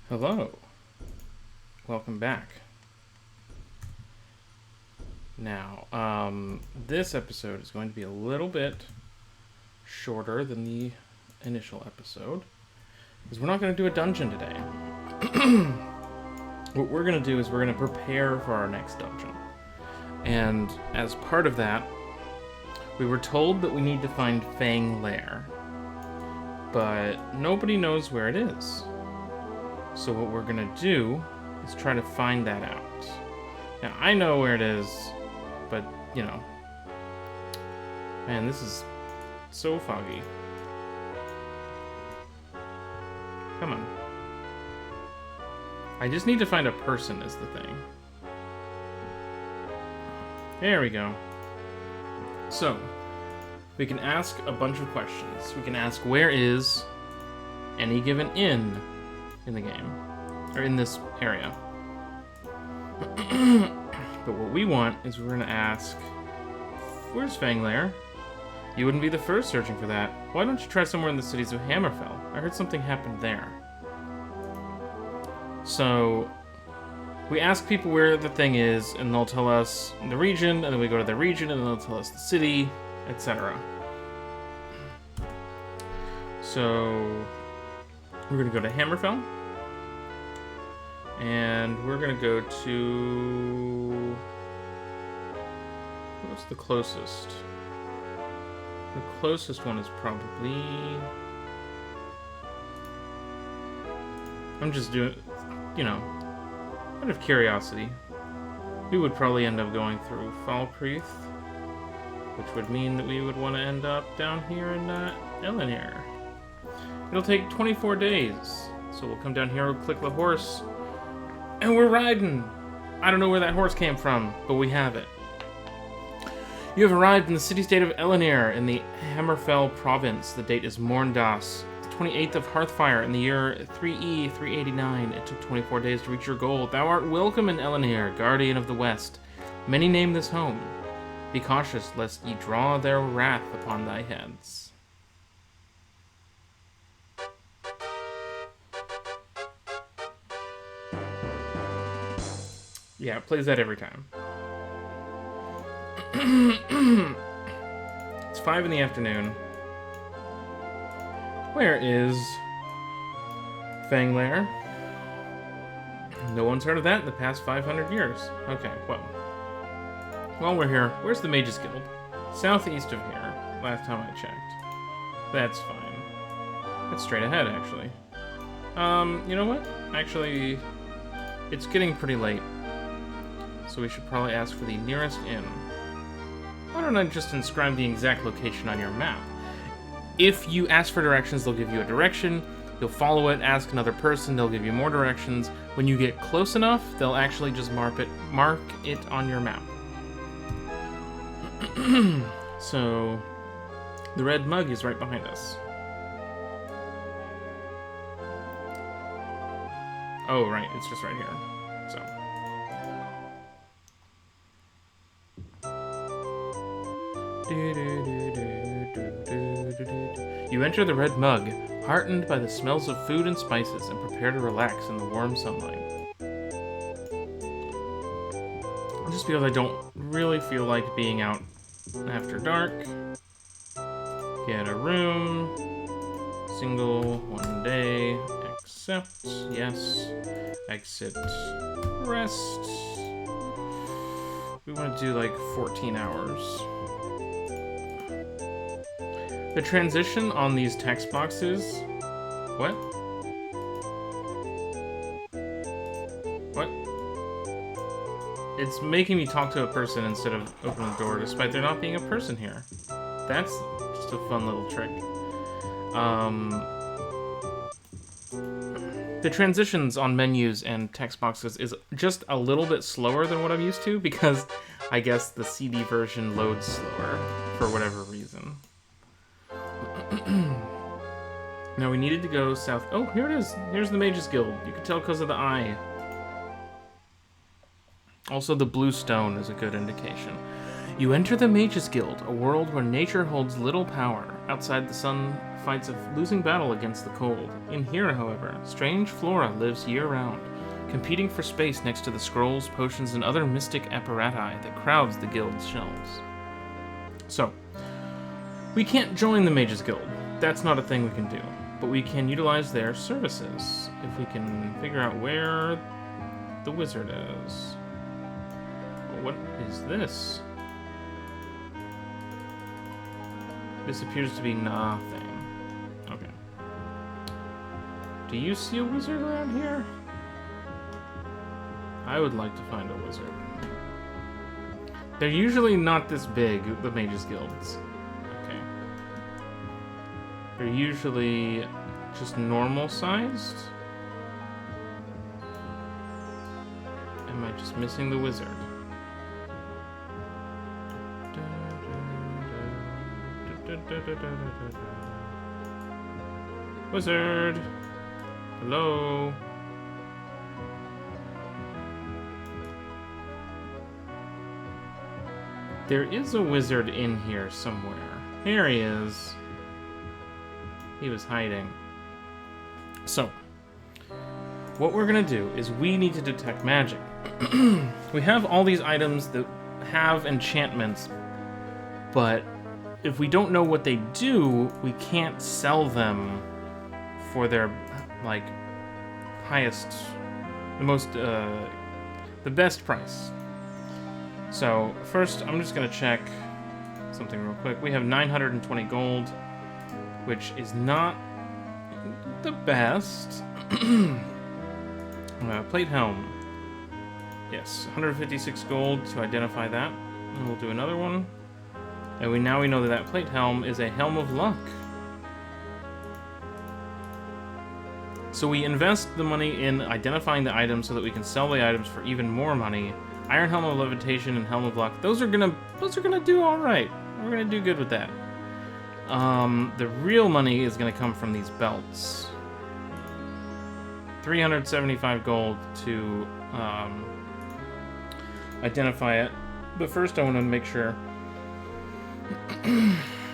Hello. Welcome back. Now, this episode is going to be a little bit shorter than the initial episode, because we're not going to do a dungeon today. What we're going to do is we're going to prepare for our next dungeon. And as part of that, we were told that we need to find Fang Lair, but nobody knows where it is. So what we're going to do is try to find that out. Now, I know where it is, but, you know, man, this is so foggy. Come on. I just need to find a person is the thing. There we go. So, we can ask a bunch of questions. We can ask, where is any given inn in the game, or in this area? But what we want is we're going to ask, where's Fang Lair? You wouldn't be the first searching for that. Why don't you try somewhere in the cities of Hammerfell? I heard something happened there. So, we ask people where the thing is, and they'll tell us the region, and then we go to the region, and they'll tell us the city, etc. So, we're going to go to Hammerfell. And we're going to go to... what's the closest? The closest one is probably... I'm just doing, you know, out of curiosity. We would probably end up going through Falkreath, which would mean that we would want to end up down here in Elenir. It'll take 24 days. So we'll come down here, we'll click the horse, and we're riding! I don't know where that horse came from, but we have it. You have arrived in the city-state of Elenir in the Hammerfell province. The date is Morndas, the 28th of Hearthfire in the year 3E 389. It took 24 days to reach your goal. Thou art welcome in Elenir, guardian of the West. Many name this home. Be cautious lest ye draw their wrath upon thy heads. Yeah, it plays that every time. It's 5 in the afternoon. Where is Fang Lair? No one's heard of that in the past 500 years. Okay, well. While we're here, where's the Mages Guild? Southeast of here, last time I checked. That's fine. That's straight ahead, actually. You know what? Actually, it's getting pretty late. So we should probably ask for the nearest inn. Why don't I just inscribe the exact location on your map? If you ask for directions, they'll give you a direction. You'll follow it, ask another person, they'll give you more directions. When you get close enough, they'll actually just mark it on your map. So, the red mug is right behind us. Oh, right, it's just right here. So. You enter the red mug, heartened by the smells of food and spices, and prepare to relax in the warm sunlight. Just because I don't really feel like being out after dark. Get a room. Single, 1 day. Accept. Yes. Exit. Rest. We want to do like 14 hours. The transition on these text boxes... What? What? It's making me talk to a person instead of open the door, despite there not being a person here. That's just a fun little trick. The transitions on menus and text boxes is just a little bit slower than what I'm used to, because I guess the CD version loads slower, for whatever reason. Now we needed to go south. Oh, here it is. Here's the Mages Guild. You can tell because of the eye. Also, the blue stone is a good indication. You enter the Mages Guild, a world where nature holds little power. Outside, the sun fights a losing battle against the cold. In here, however, strange flora lives year-round, competing for space next to the scrolls, potions, and other mystic apparati that crowds the guild's shelves. So, we can't join the Mages Guild. That's not a thing we can do. But we can utilize their services if we can figure out where the wizard is. What is this? This appears to be nothing. Okay. Do you see a wizard around here? I would like to find a wizard. They're usually not this big, the Mages Guilds. Okay. They're usually just normal sized. Am I just missing the wizard? Wizard! Hello? There is a wizard in here somewhere. Here he is. He was hiding. So, what we're gonna do is we need to detect magic. We have all these items that have enchantments, but if we don't know what they do, we can't sell them for their, like, highest, the best price. So, first, I'm just gonna check something real quick. We have 920 gold, which is not the best. Plate helm. Yes, 156 gold to identify that. And we'll do another one. And now we know that plate helm is a helm of luck. So we invest the money in identifying the items so that we can sell the items for even more money. Iron helm of levitation and helm of luck. Those are gonna do all right. We're gonna do good with that. The real money is gonna come from these belts. 375 gold to identify it. But first I want to make sure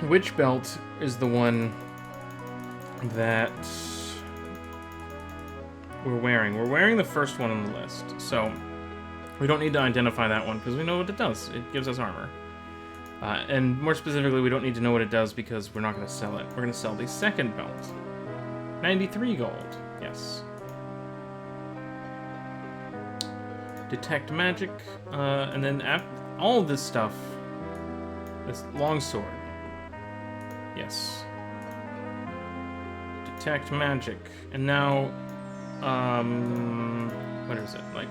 which belt is the one that we're wearing. We're wearing the first one on the list, so we don't need to identify that one because we know what it does. It gives us armor. And more specifically, we don't need to know what it does because we're not going to sell it. We're going to sell the second belt. 93 gold. Yes. Detect magic. And then all of this stuff. This longsword. Yes. Detect magic. And now, what is it? Like,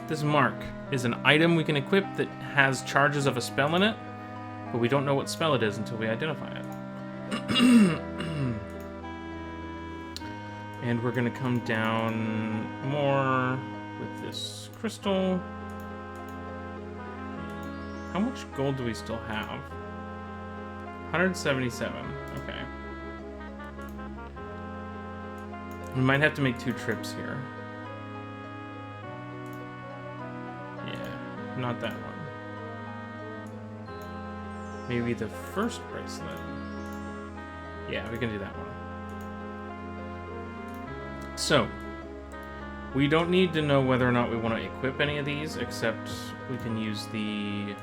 this mark is an item we can equip that has charges of a spell in it, but we don't know what spell it is until we identify it. And we're gonna come down more with this crystal. How much gold do we still have? 177, okay. We might have to make 2 trips here. Yeah, not that one. Maybe the first bracelet. Yeah, we can do that one. So, we don't need to know whether or not we want to equip any of these, except we can use the...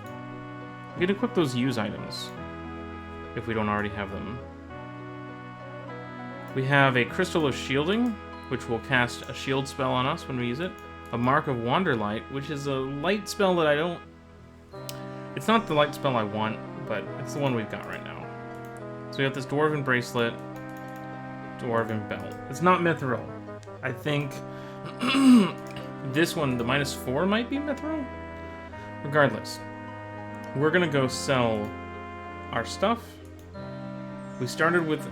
We can equip those use items, if we don't already have them. We have a Crystal of Shielding, which will cast a shield spell on us when we use it. A Mark of Wanderlight, which is a light spell that I don't... It's not the light spell I want, but it's the one we've got right now. So we got this Dwarven Bracelet, Dwarven Belt. It's not Mithril. I think this one, the -4, might be Mithril? Regardless, we're gonna go sell our stuff. We started with,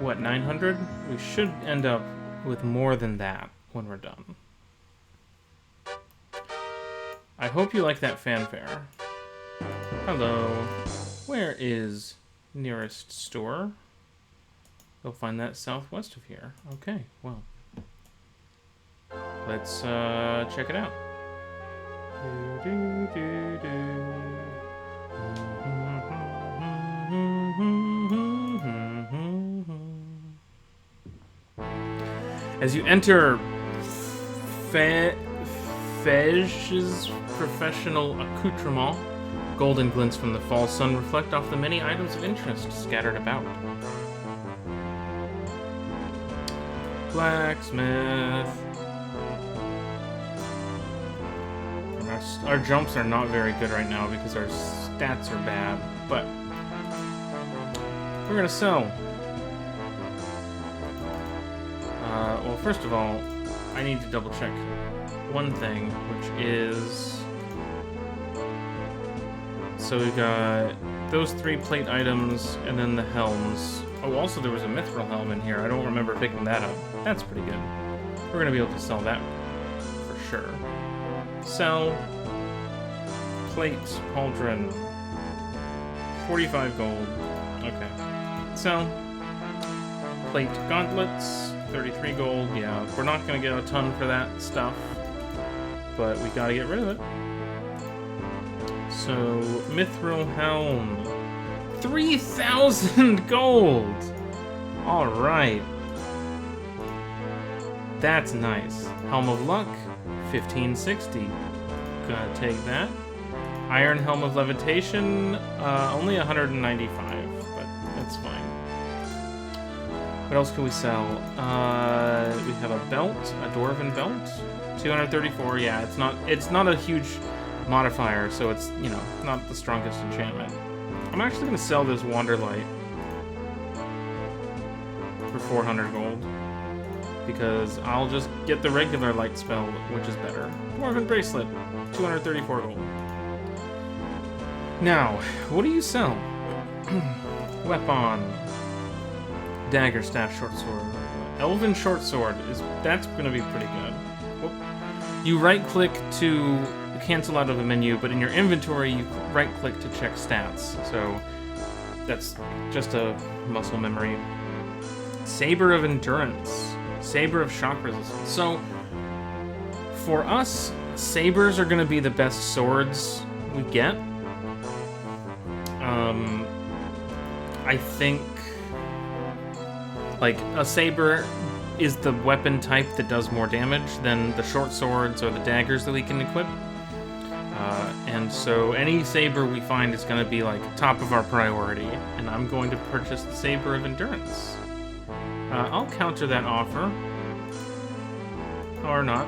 what, 900? We should end up with more than that when we're done. I hope you like that fanfare. Hello. Where is nearest store? You'll find that southwest of here. Okay, well. Let's check it out. As you enter Fej's professional accoutrement, golden glints from the fall sun reflect off the many items of interest scattered about. Blacksmith. Our jumps are not very good right now because our stats are bad, but we're gonna sell. Well, first of all, I need to double check one thing, which is... So we've got those 3 plate items, and then the helms. Oh, also there was a mithril helm in here. I don't remember picking that up. That's pretty good. We're gonna be able to sell that for sure. Sell. Plate, pauldron. 45 gold. Okay. Sell. Plate gauntlets. 33 gold. Yeah, we're not gonna get a ton for that stuff, but we gotta get rid of it. So, mithril helm. 3,000 gold! Alright. That's nice. Helm of Luck, 1560. Gonna take that. Iron Helm of Levitation, only 195, but that's fine. What else can we sell? We have a belt, a Dwarven belt. 234, yeah, it's not a huge modifier, so it's, you know, not the strongest enchantment. I'm actually going to sell this Wanderlight for 400 gold, because I'll just get the regular light spell, which is better. Dwarven Bracelet, 234 gold. Now, what do you sell? Weapon. Dagger, staff, short sword. Elven short sword, that's going to be pretty good. Whoop. You right-click to cancel out of the menu, but in your inventory you right-click to check stats. So that's just a muscle memory. Saber of Endurance. Saber of Shock Resistance. So for us, sabers are going to be the best swords we get. I think like a saber is the weapon type that does more damage than the short swords or the daggers that we can equip. And so any saber we find is going to be like top of our priority, and I'm going to purchase the Saber of Endurance. I'll counter that offer. Or not.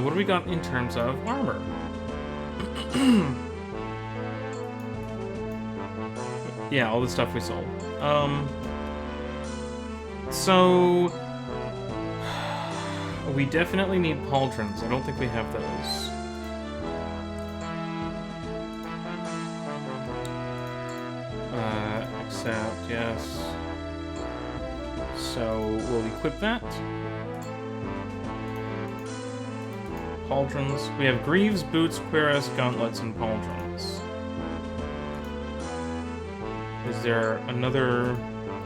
What do we got in terms of armor? Yeah, all the stuff we sold. So we definitely need pauldrons. I don't think we have those. Accept, yes. So we'll equip that. Pauldrons. We have greaves, boots, cuirass, gauntlets, and pauldrons. Is there another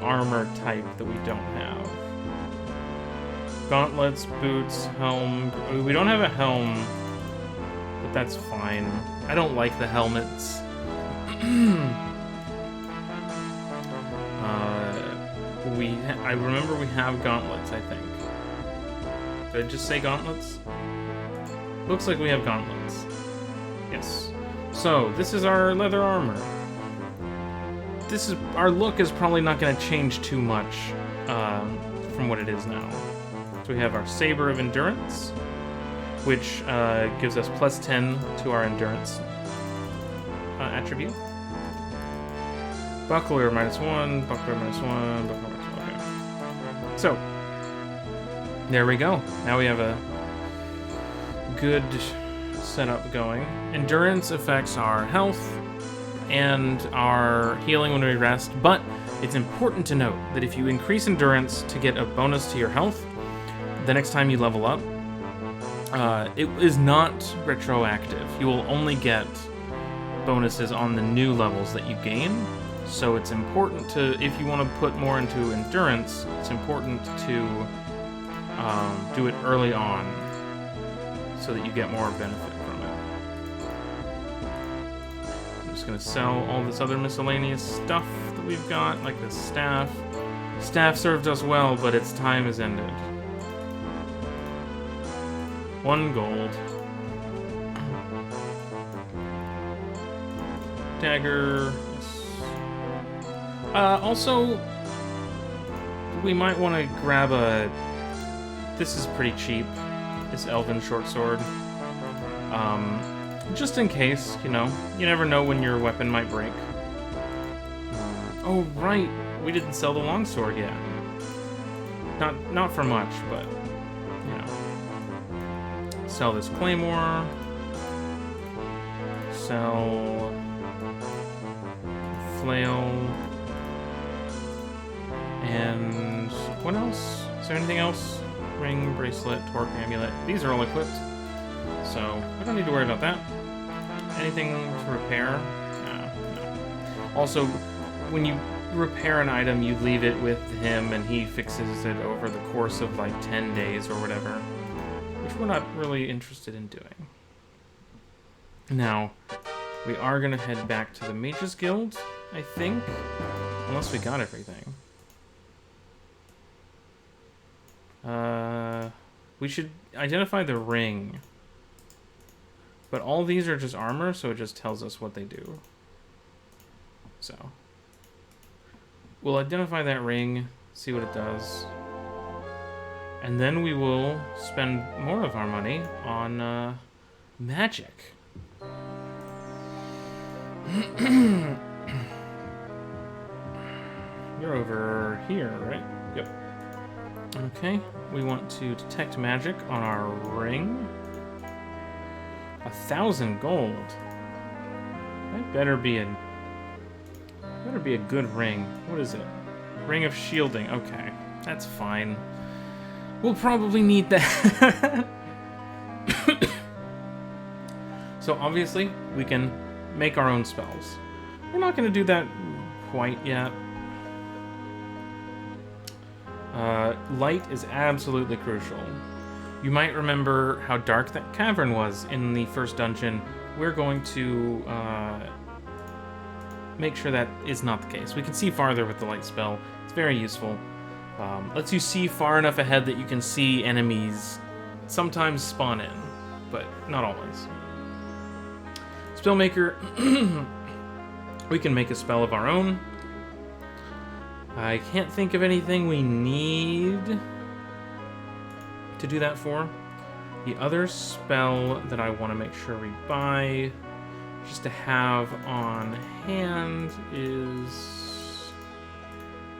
armor type that we don't have? Gauntlets, boots, helm. We don't have a helm, but that's fine. I don't like the helmets. I remember we have gauntlets, I think. Did I just say gauntlets? Looks like we have gauntlets. Yes. So, this is our leather armor. Our look is probably not going to change too much from what it is now. So we have our Saber of Endurance, which gives us plus 10 to our endurance attribute. Buckler -1, buckler -1, buckler -1. Okay. So, there we go. Now we have a good setup going. Endurance affects our health and our healing when we rest, but it's important to note that if you increase endurance to get a bonus to your health, the next time you level up, it is not retroactive. You will only get bonuses on the new levels that you gain. So it's important to, if you want to put more into endurance, it's important to do it early on so that you get more benefit from it. I'm just going to sell all this other miscellaneous stuff that we've got, like the staff. Staff served us well, but its time is ended. 1 gold. Dagger. Also, we might want to grab a... This is pretty cheap. This elven short sword. Just in case, you know. You never know when your weapon might break. Oh, right. We didn't sell the longsword yet. Not for much, but, you know. Sell this claymore. Sell... flail. And what else? Is there anything else? Ring, bracelet, torque, amulet. These are all equipped, so I don't need to worry about that. Anything to repair? No. Also, when you repair an item, you leave it with him and he fixes it over the course of like 10 days or whatever, which we're not really interested in doing. Now, we are going to head back to the Mages Guild, I think, unless we got everything. We should identify the ring. But all these are just armor, so it just tells us what they do. So. We'll identify that ring, see what it does. And then we will spend more of our money on, magic. You're over here, right? Yep. Okay, we want to detect magic on our ring. 1,000 gold. That better be a good ring. What is it? Ring of shielding. Okay, that's fine. We'll probably need that. So obviously, we can make our own spells. We're not going to do that quite yet. Light is absolutely crucial. You might remember how dark that cavern was in the first dungeon. We're going to make sure that is not the case. We can see farther with the light spell. It's very useful. Lets you see far enough ahead that you can see enemies sometimes spawn in, but not always. Spellmaker, we can make a spell of our own. I can't think of anything we need to do that for. The other spell that I want to make sure we buy, just to have on hand, is...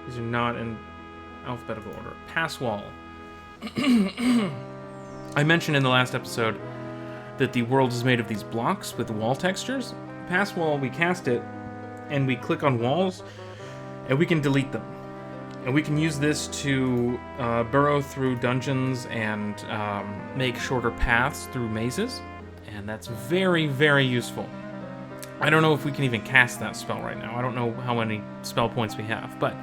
These are not in alphabetical order. Pass Wall. I mentioned in the last episode that the world is made of these blocks with wall textures. Pass Wall, we cast it, and we click on walls, and we can delete them. And we can use this to burrow through dungeons and make shorter paths through mazes. And that's very, very useful. I don't know if we can even cast that spell right now. I don't know how many spell points we have, but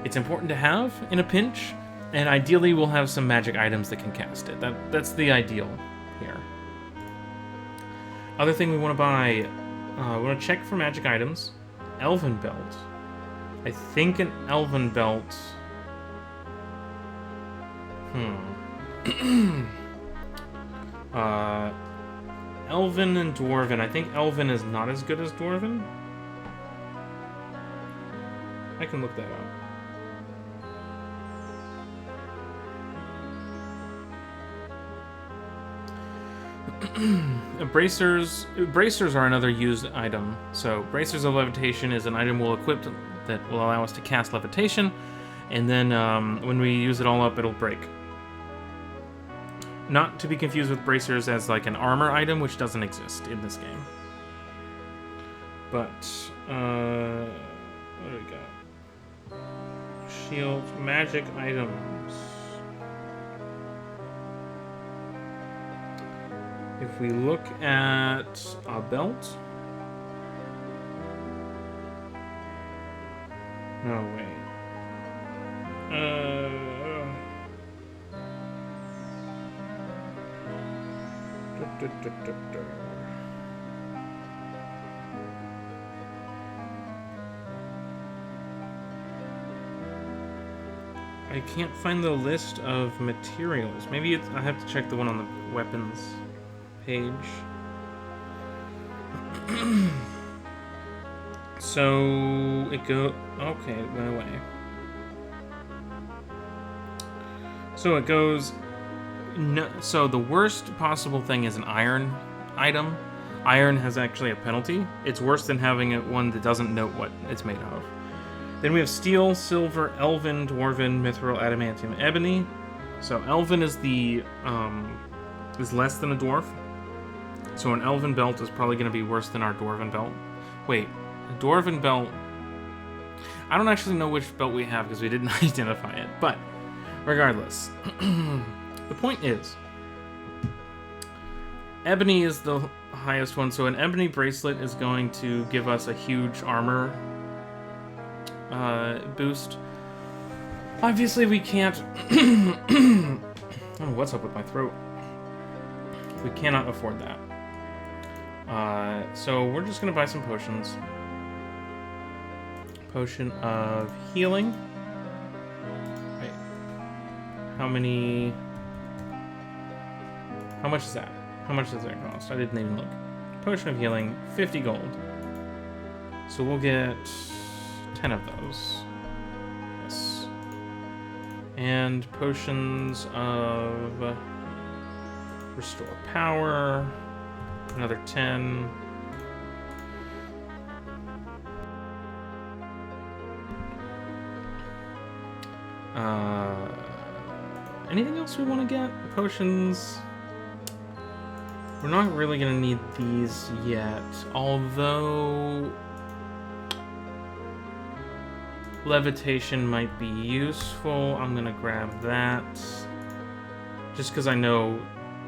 it's important to have in a pinch, and ideally we'll have some magic items that can cast it. That's the ideal here. Other thing we want to buy, we want to check for magic items. Elven Belt. I think an Elven Belt... Elven and Dwarven. I think Elven is not as good as Dwarven. I can look that up. Bracers are another used item. So Bracers of Levitation is an item we'll equip that will allow us to cast levitation, and then when we use it all up, it'll break. Not to be confused with Bracers as like an armor item, which doesn't exist in this game. But what do we got? Shield, magic items. If we look at a belt... No, wait. I can't find the list of materials. Maybe I have to check the one on the weapons page. So it go. Okay, it went away. So it goes. No, so the worst possible thing is an iron item. Iron has actually a penalty. It's worse than having one that doesn't note what it's made of. Then we have steel, silver, elven, dwarven, mithril, adamantium, ebony. So elven is is less than a dwarf. So an elven belt is probably going to be worse than our dwarven belt. Wait, a dwarven belt. I don't actually know which belt we have because we didn't identify it. But regardless, the point is, ebony is the highest one. So an ebony bracelet is going to give us a huge armor boost. Obviously, we can't. Oh, what's up with my throat? We cannot afford that. So we're just gonna buy some potions. Potion of healing. Wait. How many? How much is that? How much does that cost? I didn't even look. Potion of healing, 50 gold. So we'll get 10 of those. Yes. And potions of restore power. Another 10. Anything else we want to get? Potions. We're not really going to need these yet, although levitation might be useful. I'm going to grab that just because I know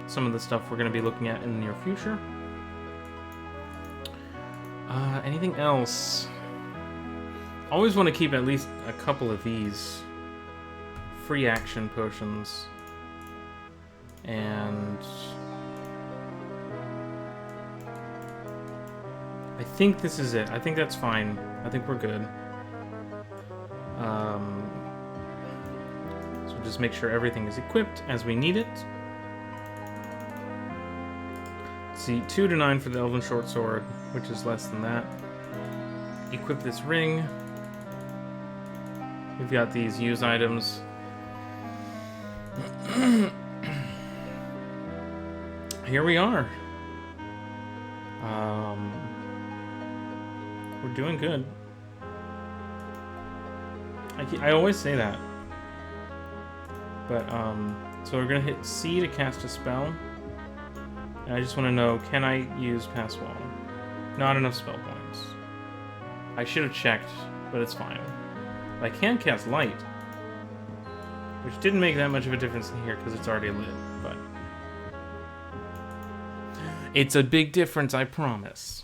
some of the stuff we're going to be looking at in the near future. Anything else? Always want to keep at least a couple of these free action potions. And I think this is it. I think that's fine. I think we're good. So just make sure everything is equipped as we need it. See, 2 to 9 for the Elven Short Sword, which is less than that. Equip this ring. We've got these use items. Here we are. We're doing good. I always say that. But, so we're gonna hit C to cast a spell. And I just want to know, can I use Pass Wall? Not enough spell points. I should have checked, but it's fine. I can cast Light, which didn't make that much of a difference in here because it's already lit, but it's a big difference, I promise.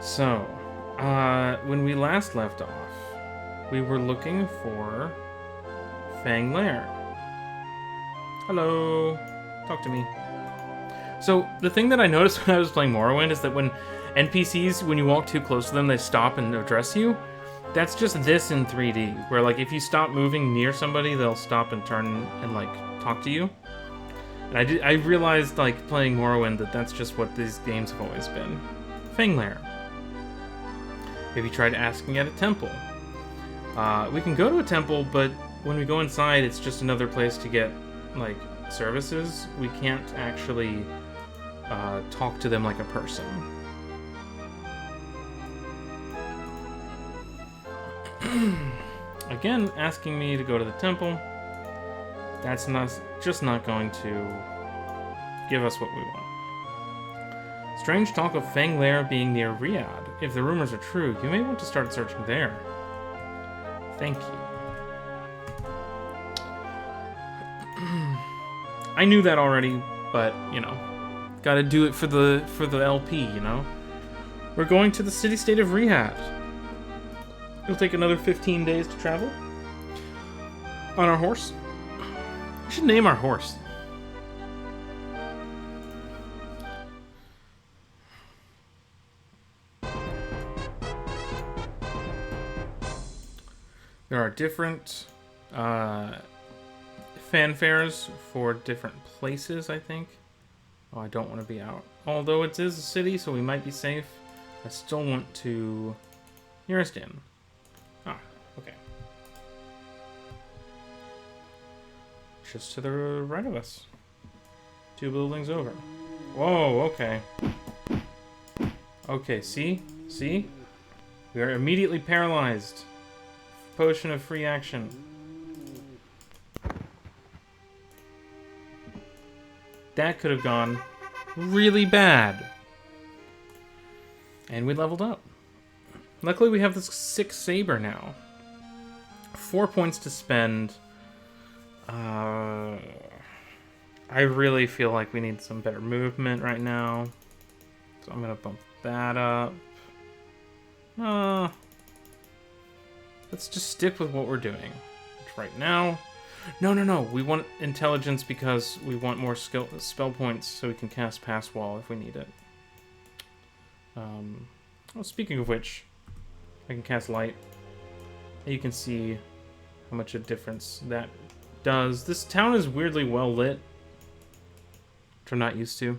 So, when we last left off, we were looking for Fang Lair. Hello. Talk to me. So, the thing that I noticed when I was playing Morrowind is that when NPCs, when you walk too close to them, they stop and address you. That's just this in 3D, where, like, if you stop moving near somebody, they'll stop and turn and, like, talk to you. And I realized, like, playing Morrowind, that that's just what these games have always been. Fang Lair. Maybe tried asking at a temple. We can go to a temple, but when we go inside, it's just another place to get, like, services. We can't actually talk to them like a person. Again, asking me to go to the temple. That's just not going to give us what we want. Strange talk of Fang Lair being near Riyadh. If the rumors are true, you may want to start searching there. Thank you. I knew that already, but, you know, gotta do it for the LP, you know? We're going to the city-state of Riyadh. It'll take another 15 days to travel. On our horse. We should name our horse. There are different fanfares for different places, I think. Oh, I don't want to be out. Although it is a city, so we might be safe. I still want to... Nearest inn. Ah, okay. Just to the right of us. 2 buildings over. Whoa, okay. Okay, see? See? We are immediately paralyzed. Potion of free action. That could have gone really bad. And we leveled up. Luckily, we have this 6 saber now. 4 points to spend. I really feel like we need some better movement right now. So I'm going to bump that up. Let's just stick with what we're doing. Which right now... No. We want intelligence because we want more spell points so we can cast Pass Wall if we need it. Well, speaking of which, I can cast Light. And you can see how much a difference that does. This town is weirdly well lit, which I'm not used to.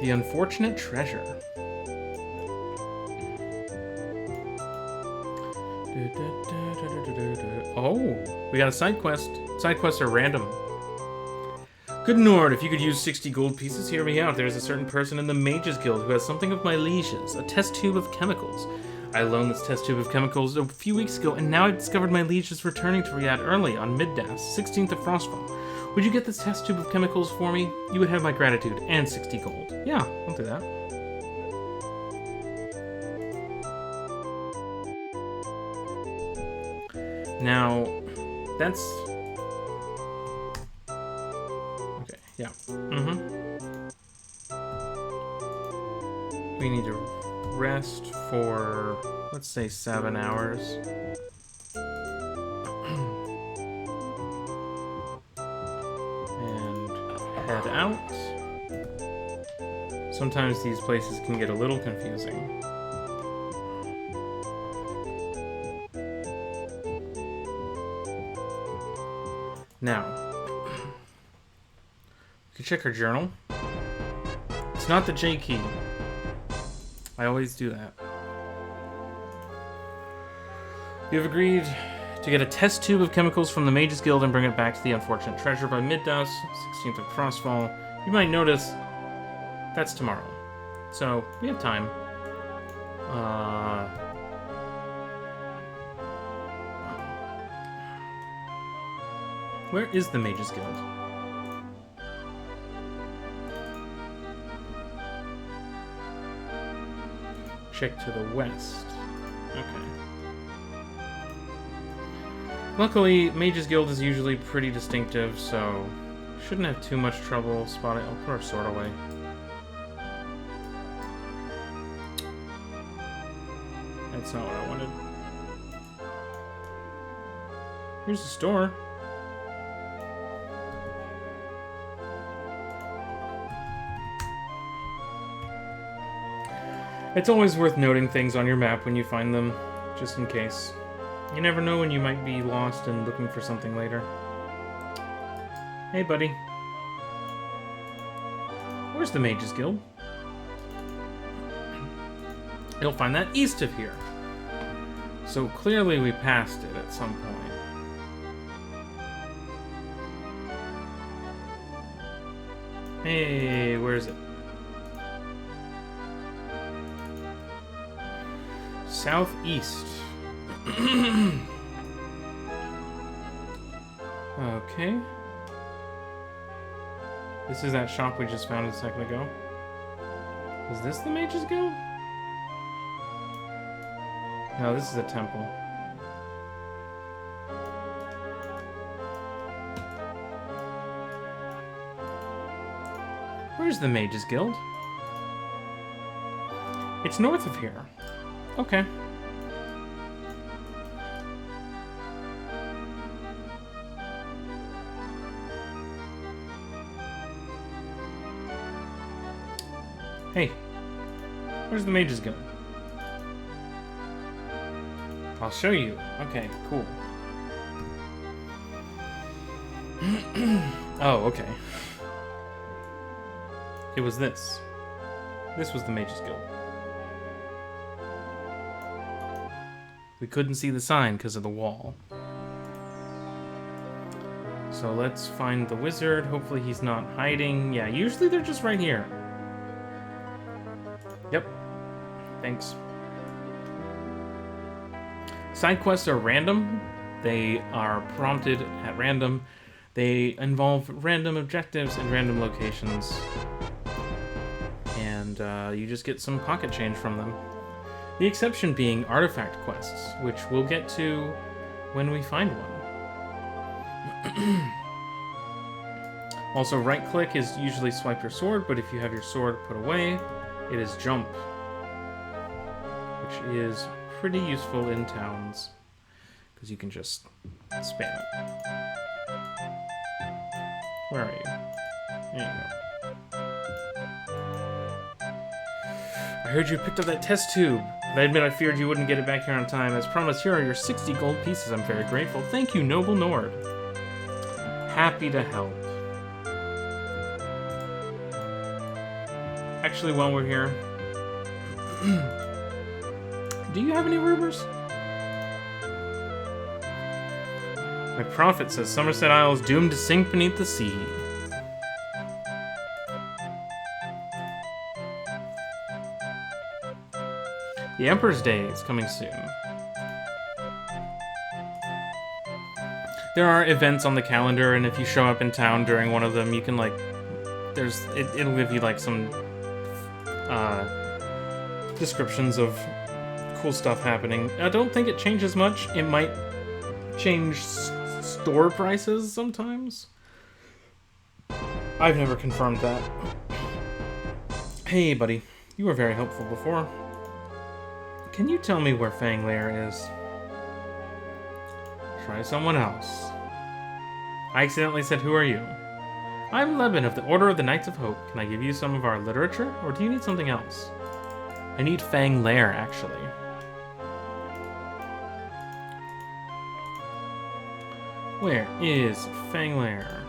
The unfortunate treasure. Oh, we got a side quest. Side quests are random. Good Nord, if you could use 60 gold pieces, hear me out. There's a certain person in the Mages Guild who has something of my liege's, a test tube of chemicals. I loaned this test tube of chemicals a few weeks ago, and now I discovered my liege is returning to Riyadh early on Middas, 16th of Frostfall. Would you get this test tube of chemicals for me? You would have my gratitude and 60 gold. Yeah, I'll do that. Now, that's... Okay, yeah. We need to rest for, let's say, 7 hours. And head out. Sometimes these places can get a little confusing. Now, we can check our journal. It's not the J key. I always do that. You have agreed to get a test tube of chemicals from the Mages Guild and bring it back to the unfortunate treasure by Middas, 16th of Frostfall. You might notice that's tomorrow. So, we have time. Where is the Mages Guild? Check to the west. Okay. Luckily, Mages Guild is usually pretty distinctive, so shouldn't have too much trouble spotting. I'll put our sword away. That's not what I wanted. Here's the store. It's always worth noting things on your map when you find them, just in case. You never know when you might be lost and looking for something later. Hey, buddy. Where's the Mages Guild? You'll find that east of here. So clearly we passed it at some point. Hey, where is it? Southeast. Okay. This is that shop we just found a second ago. Is this the Mages Guild? No, this is a temple. Where's the Mages Guild? It's north of here. Okay. Hey, where's the Mages Guild? I'll show you. Okay, cool. Oh, okay. It was this. This was the Mage's Guild. We couldn't see the sign because of the wall. So let's find the wizard. Hopefully he's not hiding. Yeah, usually they're just right here. Yep. Thanks. Side quests are random. They are prompted at random. They involve random objectives and random locations. And you just get some pocket change from them. The exception being artifact quests, which we'll get to when we find one. Also, right-click is usually swipe your sword, but if you have your sword put away, it is jump, which is pretty useful in towns, because you can just spam it. Where are you? There you go. I heard you picked up that test tube. I admit I feared you wouldn't get it back here on time. As promised, here are your 60 gold pieces. I'm very grateful. Thank you, noble Nord. Happy to help. Actually, while we're here, do you have any rumors? My prophet says Somerset Isle is doomed to sink beneath the sea. The Emperor's Day is coming soon. There are events on the calendar, and if you show up in town during one of them, you can, like, it'll give you, like, some descriptions of cool stuff happening. I don't think it changes much. It might change store prices sometimes. I've never confirmed that. Hey, buddy. You were very helpful before. Can you tell me where Fanglair is? Try someone else. I accidentally said, who are you? I'm Leben of the Order of the Knights of Hope. Can I give you some of our literature, or do you need something else? I need Fanglair, actually. Where is Fanglair?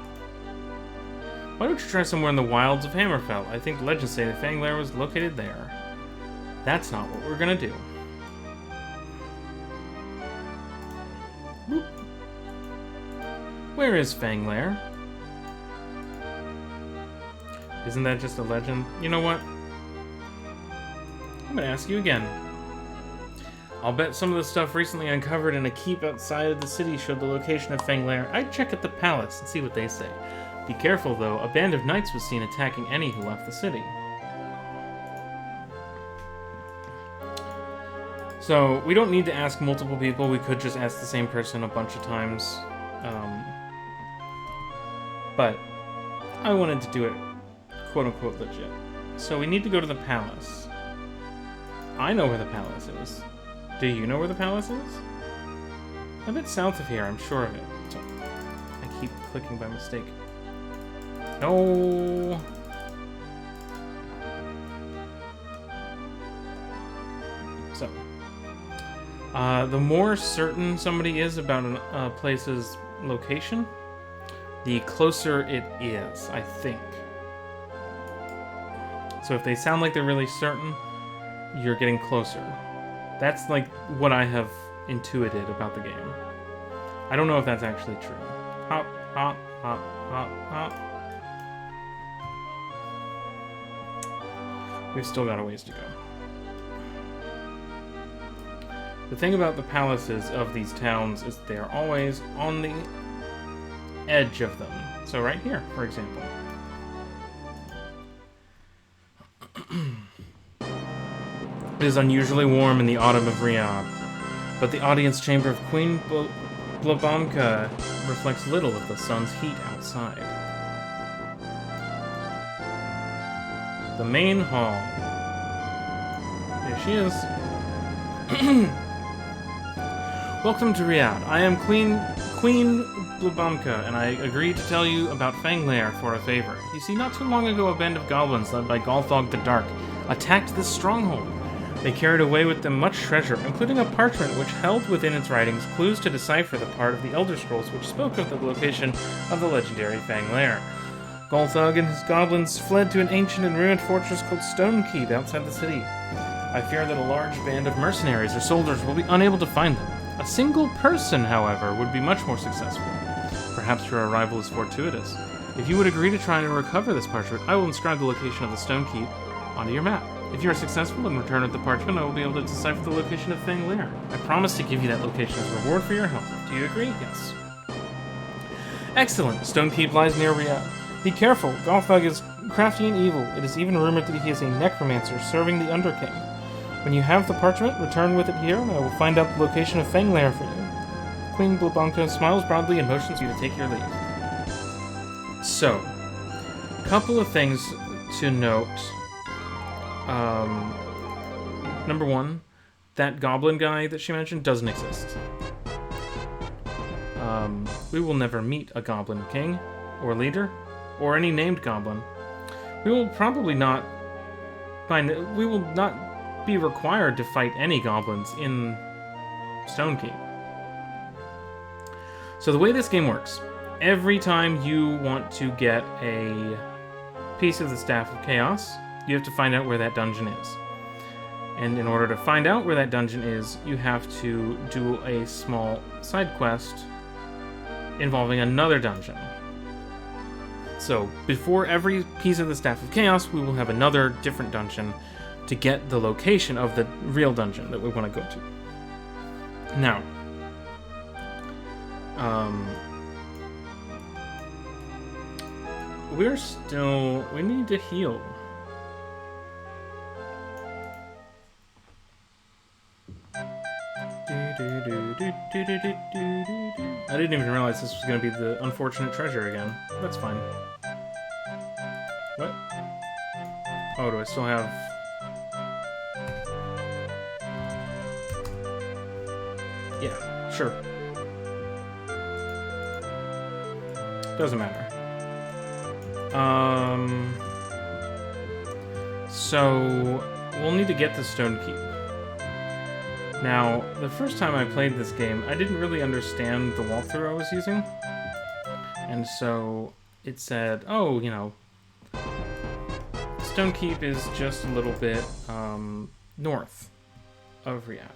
Why don't you try somewhere in the wilds of Hammerfell? I think the legends say that Fanglair was located there. That's not what we're gonna do. Boop. Where is Fanglair? Isn't that just a legend? You know what? I'm gonna ask you again. I'll bet some of the stuff recently uncovered in a keep outside of the city showed the location of Fanglair. I'd check at the palace and see what they say. Be careful, though. A band of knights was seen attacking any who left the city. So, we don't need to ask multiple people. We could just ask the same person a bunch of times. But I wanted to do it quote-unquote legit. So we need to go to the palace. I know where the palace is. Do you know where the palace is? A bit south of here, I'm sure of it. So, I keep clicking by mistake. No. So, the more certain somebody is about a place's location, the closer it is, I think. So if they sound like they're really certain, you're getting closer. That's like what I have intuited about the game. I don't know if that's actually true. Hop, hop, hop, hop, hop. We've still got a ways to go. The thing about the palaces of these towns is they're always on the edge of them. So right here, for example. It is unusually warm in the autumn of Riyadh, but the audience chamber of Queen Blabamka reflects little of the sun's heat outside. The main hall. Here she is. Welcome to Riyadh. I am Queen Blabamka, and I agreed to tell you about Fanglair for a favor. You see, not too long ago, a band of goblins led by Galthog the Dark attacked this stronghold. They carried away with them much treasure, including a parchment which held within its writings clues to decipher the part of the Elder Scrolls which spoke of the location of the legendary Fang Lair. Golthug and his goblins fled to an ancient and ruined fortress called Stonekeep outside the city. I fear that a large band of mercenaries or soldiers will be unable to find them. A single person, however, would be much more successful. Perhaps your arrival is fortuitous. If you would agree to try and recover this parchment, I will inscribe the location of the Stonekeep onto your map. If you are successful in return of the parchment, I will be able to decipher the location of Fang Lair. I promise to give you that location as a reward for your help. Do you agree? Yes. Excellent. Stonekeep lies near Riyadh. Be careful. Golthug is crafty and evil. It is even rumored that he is a necromancer serving the Underking. When you have the parchment, return with it here, and I will find out the location of Fang Lair for you. Queen Blabanka smiles broadly and motions you to take your leave. So, a couple of things to note. Number one, that goblin guy that she mentioned doesn't exist. We will never meet a goblin king, or leader, or any named goblin. We will probably not we will not be required to fight any goblins in Stonekeep. So the way this game works, every time you want to get a piece of the Staff of Chaos, you have to find out where that dungeon is. And in order to find out where that dungeon is, you have to do a small side quest involving another dungeon. So, before every piece of the Staff of Chaos, we will have another different dungeon to get the location of the real dungeon that we want to go to. Now, we need to heal. I didn't even realize this was going to be the unfortunate treasure again. That's fine. What? Oh, do I still have... Yeah, sure. Doesn't matter. So, we'll need to get the Stonekeep. Now, the first time I played this game, I didn't really understand the walkthrough I was using. And so it said, oh, you know, Stonekeep is just a little bit north of Riyadh.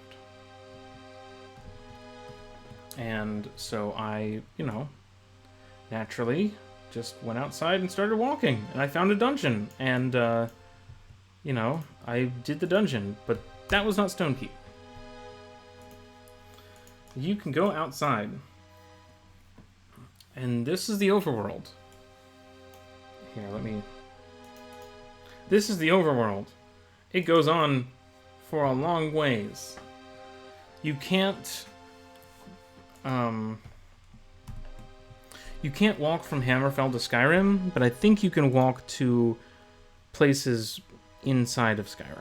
And so I, you know, naturally just went outside and started walking. And I found a dungeon. And, you know, I did the dungeon. But that was not Stonekeep. You can go outside, and this is the overworld. Here, this is the overworld. It goes on for a long ways. You can't walk from Hammerfell to Skyrim, but I think you can walk to places inside of Skyrim.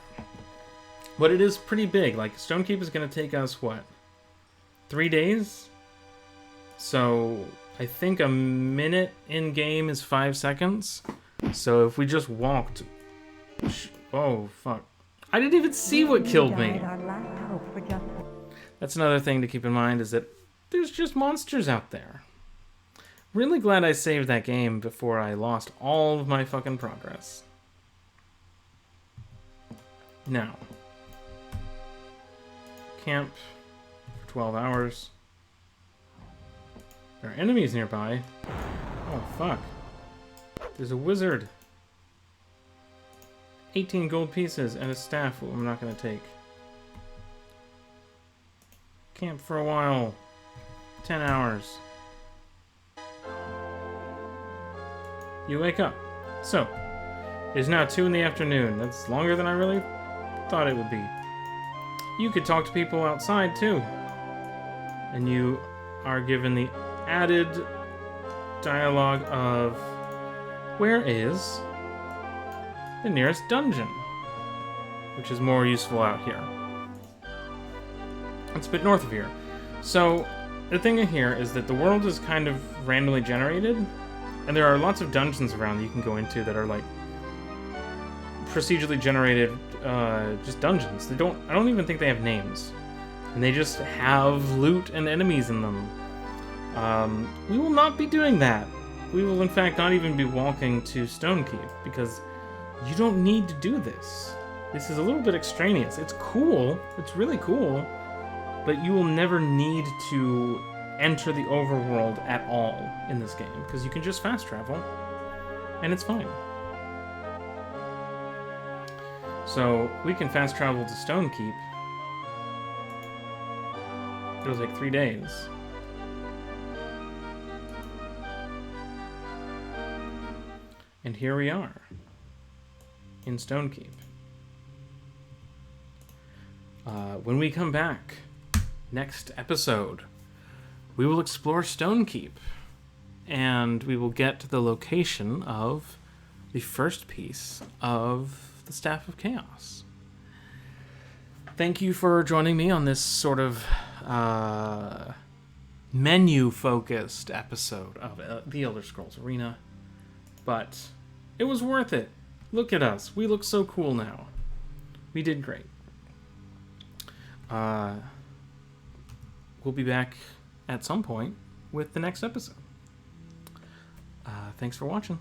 But it is pretty big. Like, Stonekeep is going to take us, what? 3 days? So I think a minute in game is 5 seconds. So if we just walked... Oh, fuck. I didn't even see what killed me. That's another thing to keep in mind, is that there's just monsters out there. Really glad I saved that game before I lost all of my fucking progress. Now. Camp... 12 hours. There are enemies nearby. Oh, fuck. There's a wizard. 18 gold pieces and a staff I'm not going to take. Camp for a while. 10 hours. You wake up. So, it is now 2 in the afternoon. That's longer than I really thought it would be. You could talk to people outside, too. And you are given the added dialogue of, where is the nearest dungeon? Which is more useful out here. It's a bit north of here. So, the thing here is that the world is kind of randomly generated, and there are lots of dungeons around that you can go into that are like procedurally generated just dungeons. I don't even think they have names. And they just have loot and enemies in them. We will not be doing that. We will, in fact, not even be walking to Stonekeep, because you don't need to do this. This is a little bit extraneous. It's cool. It's really cool. But you will never need to enter the overworld at all in this game, because you can just fast travel, and it's fine. So, we can fast travel to Stonekeep. It'll take 3 days. And here we are, in Stonekeep. When we come back, next episode, we will explore Stonekeep, and we will get to the location of the first piece of the Staff of Chaos. Thank you for joining me on this sort of menu-focused episode of The Elder Scrolls Arena, but it was worth it. Look at us. We look so cool now. We did great. We'll be back at some point with the next episode. Thanks for watching.